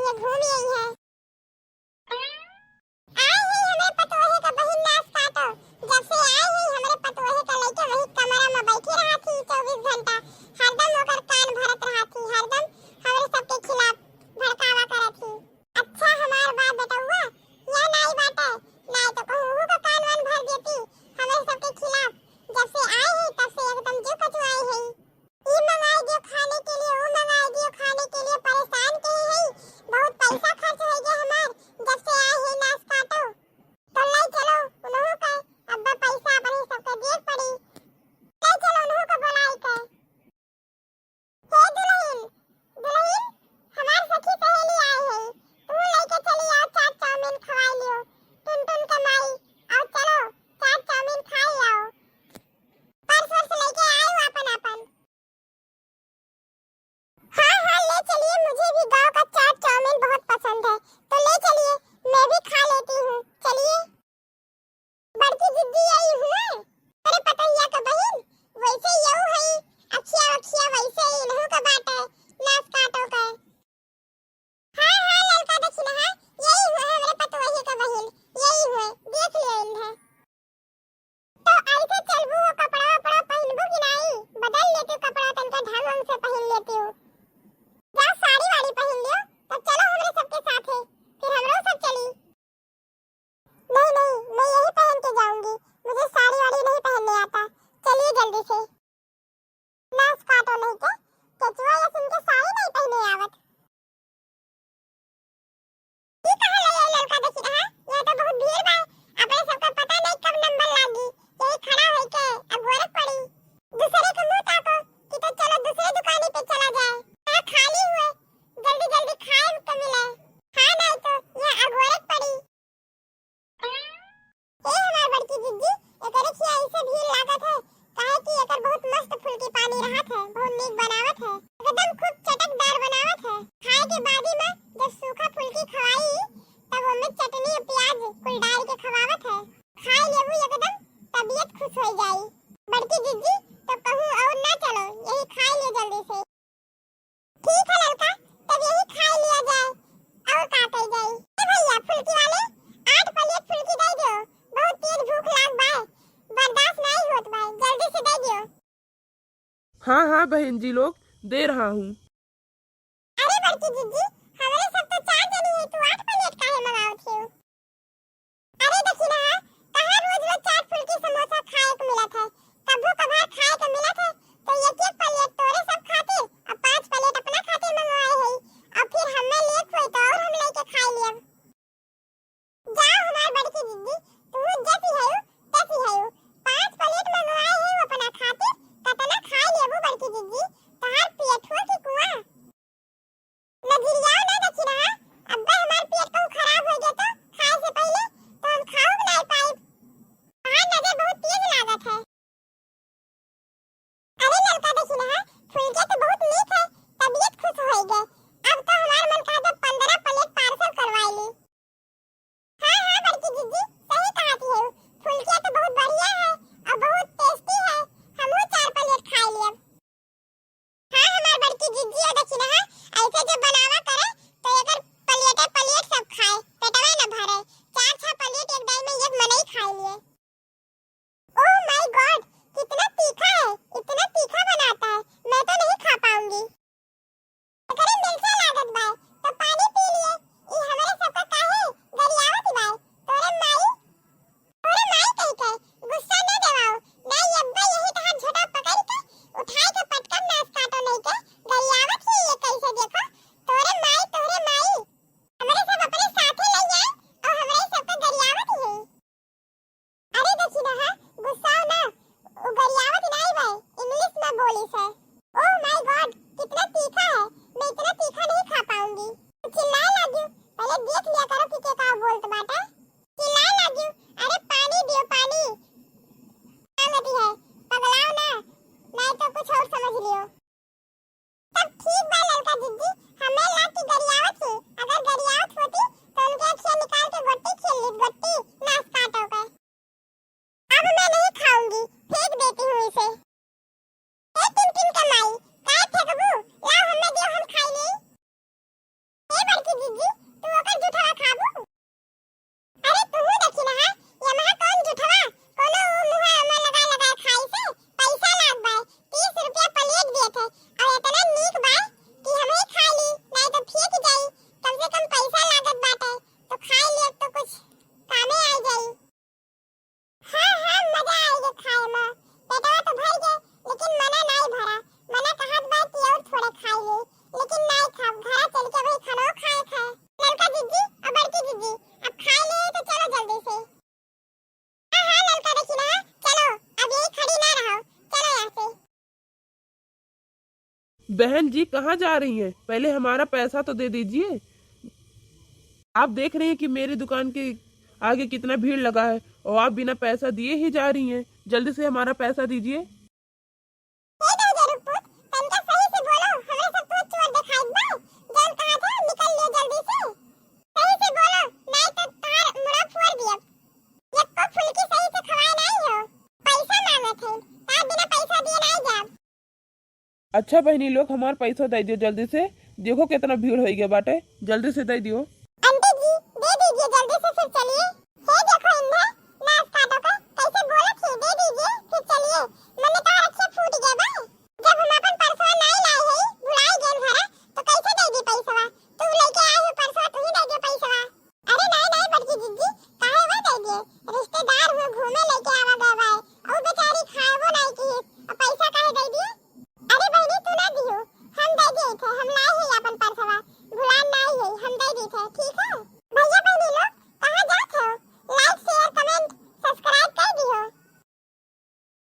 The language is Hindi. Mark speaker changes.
Speaker 1: है घूम यही है। आए ही हमें पतोहे का बहिन नाच काटो। जब से आए ही हमारे पतोहे का लइका वही कमरा में बैठी रहा थी 24 घंटा। हरदम ओकर कान भरत रहा थी, हरदम हमरे सबके खिलाफ भड़कावा करत थी। अच्छा हमार बात बेटौआ या नहीं बाटे, नहीं तो कहूँ का कान वान भर देती हमरे सबके खिलाफ। जब से आए ही तब से एकदम जो कचुआई है। ई मंगाई दियो खाने के लिए, वो मंगाई दियो खाने के लिए, परेशान के है। बहुत पैसा खर्च हो गया हमार जब से आए ही नाच काटो। तो ले चलो उन्हों के अब्बा पैसा अपन ही सबके दिए पड़ी। ले चलो उन्हों को बुलाई के। हे दुल्हन दुल्हन हमार सखी सहेली आई है, तू लेके चली आओ चाट चाउमीन खवा लियो। टुन टुन कमाई और चलो चाट चाउमीन खाई आओ। पर्स वर्स लेके आए हो अपन अपन। हाँ हाँ ले चलिए, मुझे भी गांव का चाट चाउमीन बहुत पसंद है, तो ले चलिए मैं भी खा लेती हूँ। चलिए बड़की जिद्दी आई हूँ ना, अरे पतैया का बहिन वैसे यऊ है, अखिया अखिया वैसे ही इन्हों का बात है नाच काटो का। हाँ हाँ लड़का देखी ना, यही हुए हमारे पतोहे का बहिन, यही हुए देख लियो इन्हें। तो ऐसे चलबू हो कपड़ा वपड़ा पहनबू कि नहीं, बदल लेती हूँ कपड़ा तनका ढंग ढंग से पहन लेती हूँ। जा साड़ी वाड़ी पहन लियो, तो चलो हमरे सबके साथ है, फिर हमरो सब चली। नहीं नहीं मैं यही पहन के जाऊंगी, मुझे साड़ी वाड़ी नहीं पहनने आता। चलिए जल्दी से। नाच काटो नहीं के केचुआ या सिंह के साड़ी नहीं पहने आवत। ई कहां ले ये लड़का देखी रहा, ये तो बहुत भीड़ बा, अपने सबका पता नहीं कब नंबर लागी। यही खड़ा होई के अब गोरख पड़ी। दूसरे के मुंह ताको कि तो चलो दूसरे दुकानी पे चला जाए। हाँ खाली हुए, जल्दी जल्दी खाए तो मिले। हाँ नहीं तो यहाँ अगोरक पड़ी। ए हमार बड़की जिज्जी एकरे खिया ऐसे भीड़ लागत है, काहे कि एकर बहुत मस्त फुल्की पानी रहत है, बहुत नीक बनावत है, एकदम खूब चटकदार बनावत है। खाए के बाद ही में जब सूखा फुल्की खवाई तब ओमे चटनी और प्याज कुल डाल के खवावत है। खाए लेबू एकदम तबीयत खुश हो जाई। बड़की जिज्जी तो कहूँ और ना चलो, यही खाए ले जल्दी से। ठीक है लड़का, तब यही खा लिया जाए और का कही जाए। ए भैया फुल्की वाले 8 प्लेट फुल्की दे दो, बहुत तेज भूख लाग बा, बर्दाश्त नहीं होत बा, जल्दी से दे दियो।
Speaker 2: हाँ हाँ बहन जी लोग दे रहा हूँ।
Speaker 1: अरे बड़की जिज्जी हमारे सब तो 4 जनी है, तू 8 प्लेट काहे मंगावत है? अरे देखी ना कहाँ रोज रोज चाट फुल्की समोसा खाए को मिलत है, कभू कभार खाए को मिलत है, तो एक एक प्लेट तोरे सब खातिर और 5 प्लेट अपना खातिर मंगवाए है, और फिर हमें लेट होई तो और हम लेके खा लेब। जाओ हमार बड़की जिज्जी, तू जैसी है तैसी है, 5 प्लेट मंगवाए है अपना खातिर, कतना खा लेबू बड़की जिज्जी, तहार पेट हो कि कुआं। नजरिया
Speaker 2: बहन जी कहाँ जा रही हैं? पहले हमारा पैसा तो दे दीजिए। आप देख रही हैं कि मेरी दुकान के आगे कितना भीड़ लगा है और आप बिना पैसा दिए ही जा रही हैं। जल्दी से हमारा पैसा दीजिए।
Speaker 1: ए दे रुपुत, तनका सही से बोलो, हमरे सब तो चोर दिखाई बा। जल कहां था निकल लियो जल्दी से। सही से बोलो, नहीं तो तार मुड़ा फोड़ दियो। एक को फुलकी सही से खवाए नहीं हो। पैसा मांगत है, तार बिना पैसा दिए नहीं जाब।
Speaker 2: अच्छा बहनी लोग, हमारा पैसा दे दियो जल्दी से। देखो कितना भीड़ हो गया बाटे, जल्दी से दे दियो।